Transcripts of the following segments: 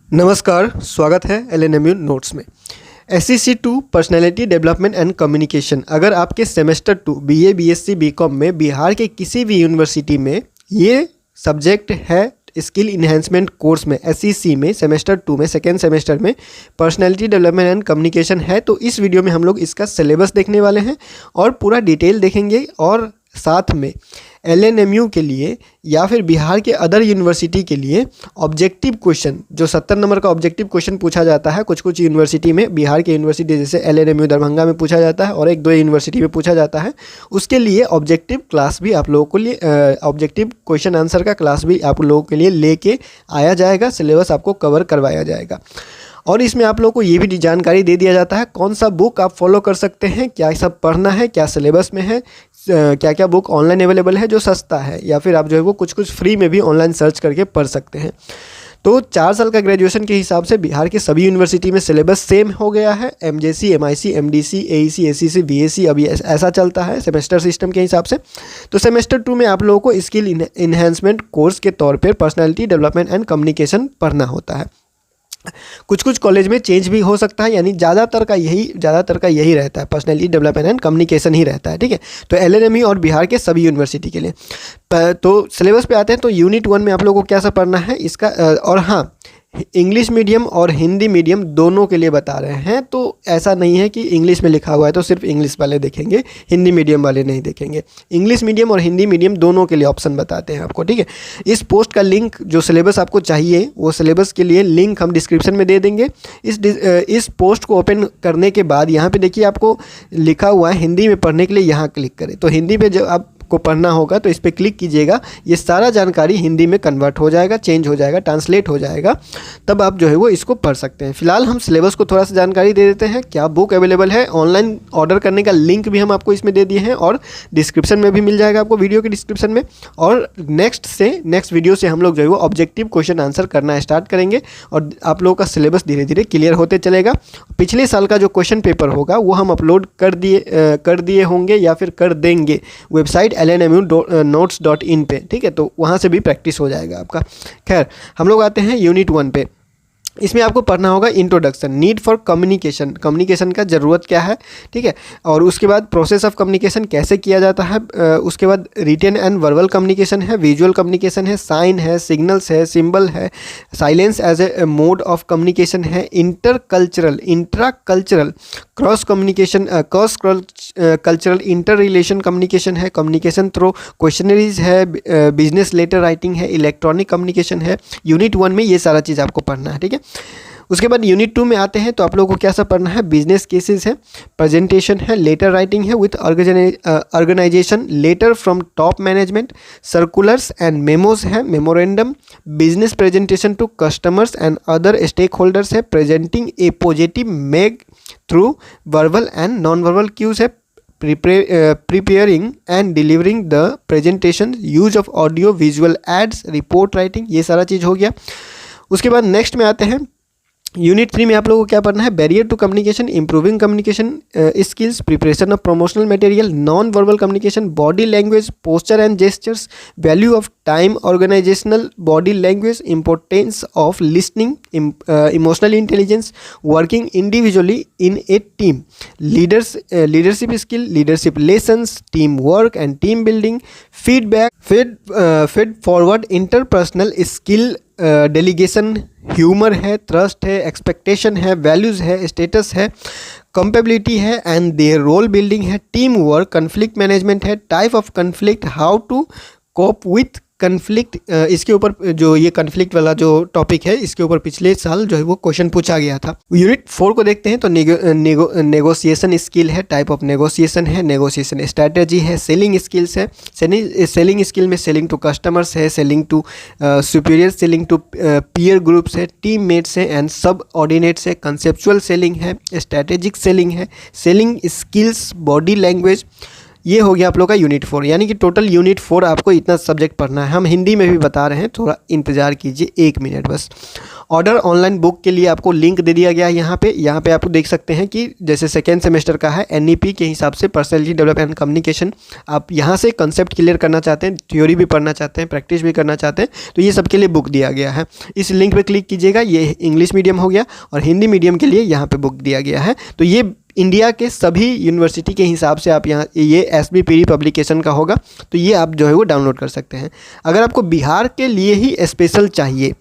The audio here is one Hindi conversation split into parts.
नमस्कार, स्वागत है LNMU नोट्स में। SEC2 personality development and communication. अगर आपके सेमेस्टर 2 BA BSc BCom में बिहार के किसी भी यूनिवर्सिटी में ये सब्जेक्ट है, स्किल इन्हेंसमेंट कोर्स में SEC में सेमेस्टर 2 में सेकेंड सेमेस्टर में पर्सनैलिटी डेवलपमेंट एंड कम्युनिकेशन है, तो इस वीडियो में हम लोग इसका सिलेबस देखने वाले हैं और पूरा डिटेल देखेंगे। और साथ में LNMU के लिए या फिर बिहार के अदर यूनिवर्सिटी के लिए ऑब्जेक्टिव क्वेश्चन, जो 70 नंबर का ऑब्जेक्टिव क्वेश्चन पूछा जाता है कुछ यूनिवर्सिटी में, बिहार के यूनिवर्सिटी जैसे LNMU दरभंगा में पूछा जाता है और एक दो यूनिवर्सिटी में पूछा जाता है, उसके लिए ऑब्जेक्टिव क्लास भी आप लोगों को लिए ऑब्जेक्टिव क्वेश्चन आंसर का क्लास भी आप लोगों के लिए लेके आया जाएगा। सिलेबस आपको कवर करवाया जाएगा और इसमें आप लोगों को ये भी जानकारी दे दिया जाता है कौन सा बुक आप फॉलो कर सकते हैं, क्या सब पढ़ना है, क्या सिलेबस में है, क्या क्या बुक ऑनलाइन अवेलेबल है जो सस्ता है, या फिर आप जो है वो कुछ फ्री में भी ऑनलाइन सर्च करके पढ़ सकते हैं। तो 4 साल का ग्रेजुएशन के हिसाब से बिहार के सभी यूनिवर्सिटी में सिलेबस सेम हो गया है। MJC, MIC, MDC, AEC, ACC, BAC अभी ऐसा चलता है सेमेस्टर सिस्टम के हिसाब से। तो सेमेस्टर 2 में आप लोगों को स्किल इन्हेंसमेंट कोर्स के तौर पर पर्सनैलिटी डेवलपमेंट एंड कम्युनिकेशन पढ़ना होता है। कुछ कॉलेज में चेंज भी हो सकता है, यानी ज़्यादातर का यही रहता है, पर्सनैलिटी डेवलपमेंट एंड कम्युनिकेशन ही रहता है। ठीक है, तो LNMU और बिहार के सभी यूनिवर्सिटी के लिए। तो सिलेबस पे आते हैं। तो यूनिट 1 में आप लोगों को क्या सब पढ़ना है इसका, और हाँ, इंग्लिश मीडियम और हिंदी मीडियम दोनों के लिए बता रहे हैं। तो ऐसा नहीं है कि इंग्लिश में लिखा हुआ है तो सिर्फ इंग्लिश वाले देखेंगे, हिंदी मीडियम वाले नहीं देखेंगे। इंग्लिश मीडियम और हिंदी मीडियम दोनों के लिए ऑप्शन बताते हैं आपको। ठीक है, इस पोस्ट का लिंक, जो सिलेबस आपको चाहिए वो सिलेबस के लिए लिंक हम डिस्क्रिप्शन में दे देंगे। इस पोस्ट को ओपन करने के बाद यहाँ पे देखिए आपको लिखा हुआ है हिंदी में पढ़ने के लिए, यहाँ क्लिक करें। तो हिंदी पे जब आप को पढ़ना होगा तो इस पर क्लिक कीजिएगा, ये सारा जानकारी हिंदी में कन्वर्ट हो जाएगा, चेंज हो जाएगा, ट्रांसलेट हो जाएगा, तब आप जो है वो इसको पढ़ सकते हैं। फिलहाल हम सिलेबस को थोड़ा सा जानकारी दे देते हैं, क्या बुक अवेलेबल है, ऑनलाइन ऑर्डर करने का लिंक भी हम आपको इसमें दे दिए हैं और डिस्क्रिप्शन में भी मिल जाएगा आपको, वीडियो के डिस्क्रिप्शन में। और नेक्स्ट वीडियो से हम लोग जो है वो ऑब्जेक्टिव क्वेश्चन आंसर करना स्टार्ट करेंगे और आप लोगों का सिलेबस धीरे धीरे क्लियर होते चलेगा। पिछले साल का जो क्वेश्चन पेपर होगा वो हम अपलोड कर दिए होंगे या फिर कर देंगे वेबसाइट LNMU.notes.in पे। ठीक है, तो वहाँ से भी प्रैक्टिस हो जाएगा आपका। खैर, हम लोग आते हैं यूनिट 1 पे। इसमें आपको पढ़ना होगा introduction, need for communication, communication का ज़रूरत क्या है। ठीक है, और उसके बाद प्रोसेस ऑफ कम्युनिकेशन कैसे किया जाता है। उसके बाद रिटन एंड वर्बल कम्युनिकेशन है, विजुअल कम्युनिकेशन है, साइन है, सिग्नल्स है, सिंबल है, silence as a mode of communication है, intercultural, intra cultural, cross cultural inter relation communication है, कम्युनिकेशन थ्रू क्वेश्चनरीज है, बिजनेस लेटर राइटिंग है, इलेक्ट्रॉनिक कम्युनिकेशन है। यूनिट 1 में ये सारा चीज़ आपको पढ़ना है। ठीक है, उसके बाद यूनिट 2 में आते हैं तो आप लोगों को क्या सब पढ़ना है, बिजनेस केसेस है, प्रेजेंटेशन है, लेटर राइटिंग है with organisation, letter from top management, circulars and memos है, memorandum, business presentation to customers and other stakeholders है, presenting a positive message through verbal and non verbal cues है, preparing and delivering the presentation, use of audio visual aids, report writing, ये सारा चीज़ हो गया। उसके बाद नेक्स्ट में आते हैं यूनिट 3 में आप लोगों को क्या पढ़ना है, barrier to communication, improving communication skills, preparation of promotional material, non verbal communication, body language, posture and gestures, value of time, organisational body language, importance of listening, emotional intelligence, working individually in a team, leadership skill, leadership lessons, team work and team building, feedback, feed forward, interpersonal skill, delegation, humour है, ट्रस्ट है, एक्सपेक्टेशन है, वैल्यूज़ है, स्टेटस है, कंपेबिलिटी है एंड देयर रोल बिल्डिंग है, टीम वर्क, कन्फ्लिक्ट मैनेजमेंट है, type of conflict, how to cope with conflict. इसके ऊपर जो ये कन्फ्लिक्ट वाला जो टॉपिक है इसके ऊपर पिछले साल जो है वो क्वेश्चन पूछा गया था। यूनिट 4 को देखते हैं तो नेगोशिएशन स्किल है, टाइप ऑफ नेगोशिएशन है, नेगोशिएशन स्ट्रैटेजी है, सेलिंग स्किल्स है, सेलिंग स्किल में सेलिंग टू कस्टमर्स है, selling to superior, selling to peer groups है, टीम मेट्स है एंड सब ऑर्डिनेट्स है, कंसेप्चुअल सेलिंग है, स्ट्रैटेजिक सेलिंग है, सेलिंग स्किल्स, बॉडी लैंग्वेज, ये हो गया आप लोग का यूनिट 4, यानी कि टोटल यूनिट 4 आपको इतना सब्जेक्ट पढ़ना है। हम हिंदी में भी बता रहे हैं, थोड़ा इंतज़ार कीजिए 1 मिनट बस। ऑर्डर ऑनलाइन बुक के लिए आपको लिंक दे दिया गया है यहाँ पे आप देख सकते हैं कि जैसे सेकेंड सेमेस्टर का है NEP के हिसाब से पर्सनैलिटी डेवलपमेंट एंड कम्युनिकेशन, आप यहाँ से कंसेप्ट क्लियर करना चाहते हैं, थ्योरी भी पढ़ना चाहते हैं, प्रैक्टिस भी करना चाहते हैं, तो ये सबके लिए बुक दिया गया है। इस लिंक पे क्लिक कीजिएगा, ये इंग्लिश मीडियम हो गया, और हिंदी मीडियम के लिए यहाँ पे बुक दिया गया है। तो ये इंडिया के सभी यूनिवर्सिटी के हिसाब से आप यहाँ, ये SBPD पब्लिकेशन का होगा, तो ये आप जो है वो डाउनलोड कर सकते हैं। अगर आपको बिहार के लिए ही स्पेशल चाहिए,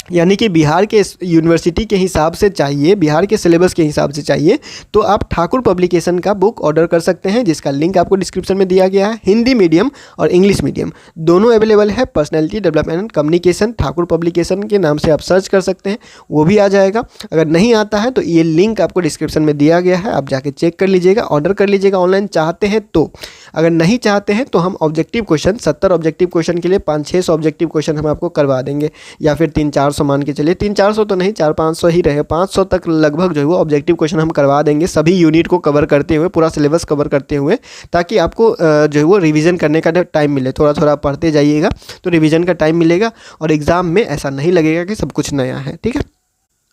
यानी कि बिहार के यूनिवर्सिटी के हिसाब से चाहिए, बिहार के सिलेबस के हिसाब से चाहिए, तो आप ठाकुर पब्लिकेशन का बुक ऑर्डर कर सकते हैं, जिसका लिंक आपको डिस्क्रिप्शन में दिया गया है। हिंदी मीडियम और इंग्लिश मीडियम दोनों अवेलेबल है। Personality development and communication Thakur publication के नाम से आप सर्च कर सकते हैं, वो भी आ जाएगा। अगर नहीं आता है तो ये लिंक आपको डिस्क्रिप्शन में दिया गया है, आप जाके चेक कर लीजिएगा, ऑर्डर कर लीजिएगा ऑनलाइन चाहते हैं तो। अगर नहीं चाहते हैं तो हम ऑब्जेक्टिव क्वेश्चन 70 ऑब्जेक्टिव क्वेश्चन के लिए 500-600 ऑब्जेक्टिव क्वेश्चन हम आपको करवा देंगे, या फिर 300-400 मान के चलिए, 300-400 तो नहीं, 400-500 ही रहे, 500 तक लगभग जो है वो ऑब्जेक्टिव क्वेश्चन हम करवा देंगे, सभी यूनिट को कवर करते हुए, पूरा सिलेबस कवर करते हुए, ताकि आपको जो है वो रिवीजन करने का टाइम मिले। थोड़ा थोड़ा पढ़ते जाइएगा तो रिवीजन का टाइम मिलेगा, और एग्ज़ाम में ऐसा नहीं लगेगा कि सब कुछ नया है। ठीक है,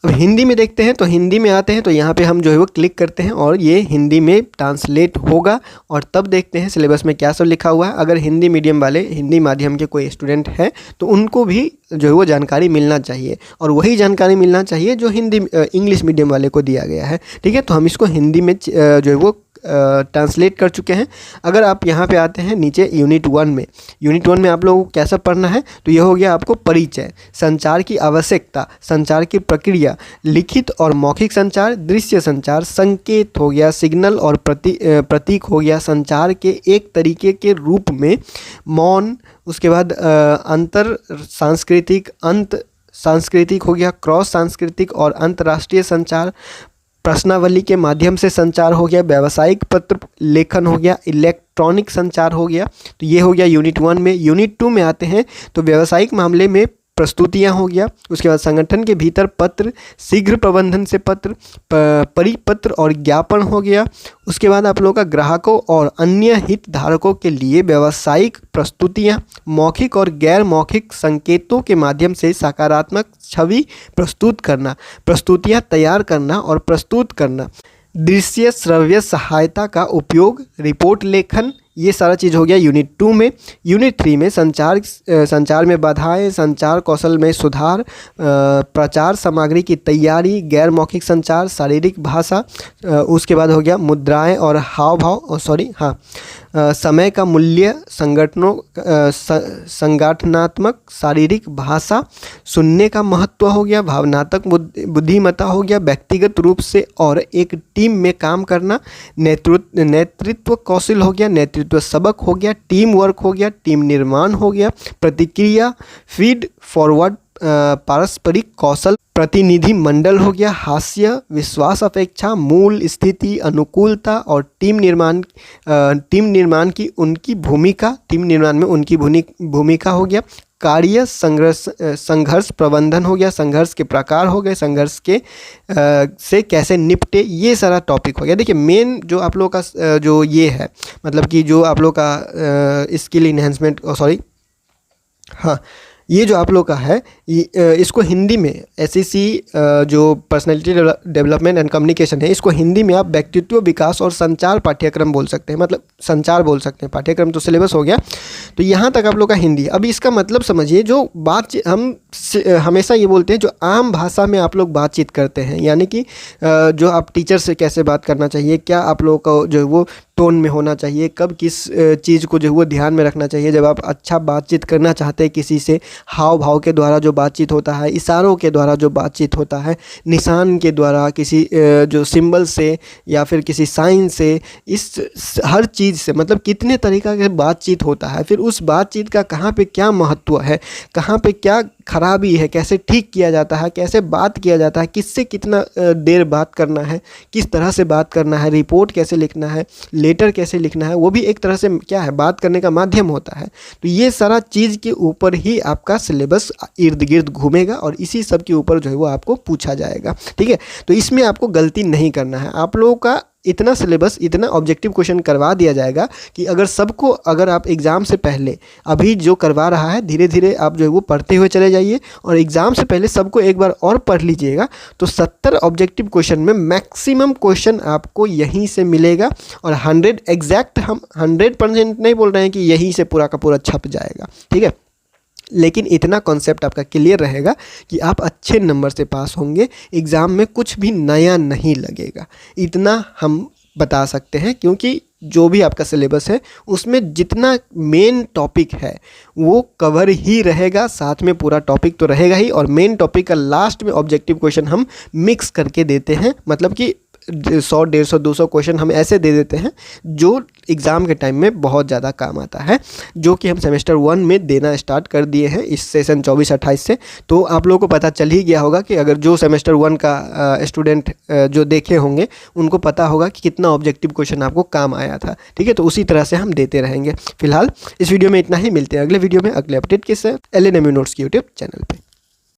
अब हिंदी में देखते हैं, तो हिंदी में आते हैं, तो यहाँ पे हम जो है वो क्लिक करते हैं और ये हिंदी में ट्रांसलेट होगा, और तब देखते हैं सिलेबस में क्या सब लिखा हुआ है। अगर हिंदी मीडियम वाले, हिंदी माध्यम के कोई स्टूडेंट हैं, तो उनको भी जो है वो जानकारी मिलना चाहिए, और वही जानकारी मिलना चाहिए जो हिंदी इंग्लिश मीडियम वाले को दिया गया है। ठीक है, तो हम इसको हिंदी में जो है वो ट्रांसलेट कर चुके हैं। अगर आप यहाँ पे आते हैं नीचे यूनिट 1 में, यूनिट 1 में आप लोगों को कैसा पढ़ना है, तो ये हो गया आपको परिचय, संचार की आवश्यकता, संचार की प्रक्रिया, लिखित और मौखिक संचार, दृश्य संचार, संकेत हो गया, सिग्नल और प्रतीक हो गया, संचार के एक तरीके के रूप में, मौन, उसके बाद अंतर सांस्कृतिक, अंत सांस्कृतिक हो गया, क्रॉस सांस्कृतिक और अंतर्राष्ट्रीय संचार, प्रश्नावली के माध्यम से संचार हो गया, व्यावसायिक पत्र लेखन हो गया, इलेक्ट्रॉनिक संचार हो गया। तो ये हो गया यूनिट 1 में। यूनिट 2 में आते हैं तो व्यावसायिक मामले में प्रस्तुतियाँ हो गया, उसके बाद संगठन के भीतर पत्र, शीघ्र प्रबंधन से पत्र, परिपत्र और ज्ञापन हो गया। उसके बाद आप लोगों का ग्राहकों और अन्य हितधारकों के लिए व्यावसायिक प्रस्तुतियाँ, मौखिक और गैर मौखिक संकेतों के माध्यम से सकारात्मक छवि प्रस्तुत करना, प्रस्तुतियाँ तैयार करना और प्रस्तुत करना, दृश्य श्रव्य सहायता का उपयोग, रिपोर्ट लेखन, ये सारा चीज़ हो गया यूनिट 2 में। यूनिट 3 में संचार में बाधाएं, संचार कौशल में सुधार, प्रचार सामग्री की तैयारी, गैर मौखिक संचार, शारीरिक भाषा, उसके बाद हो गया मुद्राएं और हाव भाव, समय का मूल्य, संगठनात्मक शारीरिक भाषा, सुनने का महत्व हो गया, भावनात्मक बुद्धिमत्ता हो गया, व्यक्तिगत रूप से और एक टीम में काम करना, नेतृत्व कौशल हो गया, नेतृत्व सबक हो गया, टीम वर्क हो गया, टीम निर्माण हो गया, प्रतिक्रिया, फीड फॉरवर्ड, पारस्परिक कौशल, प्रतिनिधि मंडल हो गया, हास्य, विश्वास अपेक्षा, मूल स्थिति, अनुकूलता और टीम निर्माण की उनकी भूमिका, टीम निर्माण में उनकी भूमिका हो गया, कार्य संघर्ष प्रबंधन हो गया, संघर्ष के प्रकार हो गए, संघर्ष के से कैसे निपटे, ये सारा टॉपिक हो गया। देखिए मेन जो आप लोग का जो ये है, मतलब कि जो आप लोग का स्किल इन्हेंसमेंट, ये जो आप लोग का है, इसको हिंदी में SEC जो पर्सनैलिटी डेवलपमेंट एंड कम्युनिकेशन है, इसको हिंदी में आप व्यक्तित्व विकास और संचार पाठ्यक्रम बोल सकते हैं, मतलब संचार बोल सकते हैं, पाठ्यक्रम तो सिलेबस हो गया। तो यहाँ तक आप लोग का हिंदी। अभी इसका मतलब समझिए, जो बात हम हमेशा ये बोलते हैं, जो आम भाषा में आप लोग बातचीत करते हैं, यानी कि जो आप टीचर से कैसे बात करना चाहिए, क्या आप लोगों का जो है वो टोन में होना चाहिए, कब किस चीज़ को जो है वो ध्यान में रखना चाहिए, जब आप अच्छा बातचीत करना चाहते हैं किसी से, हाव भाव के द्वारा जो बातचीत होता है, इशारों के द्वारा जो बातचीत होता है, निशान के द्वारा, किसी जो सिंबल से या फिर किसी साइन से, इस हर चीज़ से, मतलब कितने तरीक़ा के बातचीत होता है, फिर उस बातचीत का कहाँ पे क्या महत्व है, कहाँ पे क्या खराबी है, कैसे ठीक किया जाता है, कैसे बात किया जाता है, किससे कितना देर बात करना है, किस तरह से बात करना है, रिपोर्ट कैसे लिखना है, लेटर कैसे लिखना है, वो भी एक तरह से क्या है, बात करने का माध्यम होता है। तो ये सारा चीज़ के ऊपर ही आपका सिलेबस इर्द गिर्द घूमेगा, और इसी सब के ऊपर जो है वो आपको पूछा जाएगा। ठीक है, तो इसमें आपको गलती नहीं करना है। आप लोगों का इतना सिलेबस, इतना ऑब्जेक्टिव क्वेश्चन करवा दिया जाएगा कि अगर आप एग्ज़ाम से पहले अभी जो करवा रहा है धीरे धीरे आप जो है वो पढ़ते हुए चले जाइए और एग्ज़ाम से पहले सबको एक बार और पढ़ लीजिएगा, तो 70 ऑब्जेक्टिव क्वेश्चन में मैक्सिमम क्वेश्चन आपको यहीं से मिलेगा। और 100 एग्जैक्ट, हम 100% नहीं बोल रहे हैं कि यहीं से पूरा का पूरा छप जाएगा, ठीक है, लेकिन इतना कॉन्सेप्ट आपका क्लियर रहेगा कि आप अच्छे नंबर से पास होंगे, एग्ज़ाम में कुछ भी नया नहीं लगेगा, इतना हम बता सकते हैं। क्योंकि जो भी आपका सिलेबस है उसमें जितना मेन टॉपिक है वो कवर ही रहेगा, साथ में पूरा टॉपिक तो रहेगा ही, और मेन टॉपिक का लास्ट में ऑब्जेक्टिव क्वेश्चन हम मिक्स करके देते हैं। मतलब कि 100, 150, 200 क्वेश्चन हम ऐसे दे देते हैं जो एग्ज़ाम के टाइम में बहुत ज़्यादा काम आता है, जो कि हम सेमेस्टर 1 में देना स्टार्ट कर दिए हैं इस सेशन 24-28 से। तो आप लोगों को पता चल ही गया होगा कि अगर जो सेमेस्टर 1 का स्टूडेंट जो देखे होंगे उनको पता होगा कि कितना ऑब्जेक्टिव क्वेश्चन आपको काम आया था, ठीक है। तो उसी तरह से हम देते रहेंगे। फिलहाल इस वीडियो में इतना ही, मिलते हैं अगले वीडियो में अगले अपडेट के साथ LNMU नोट्स की यूट्यूब चैनल पर।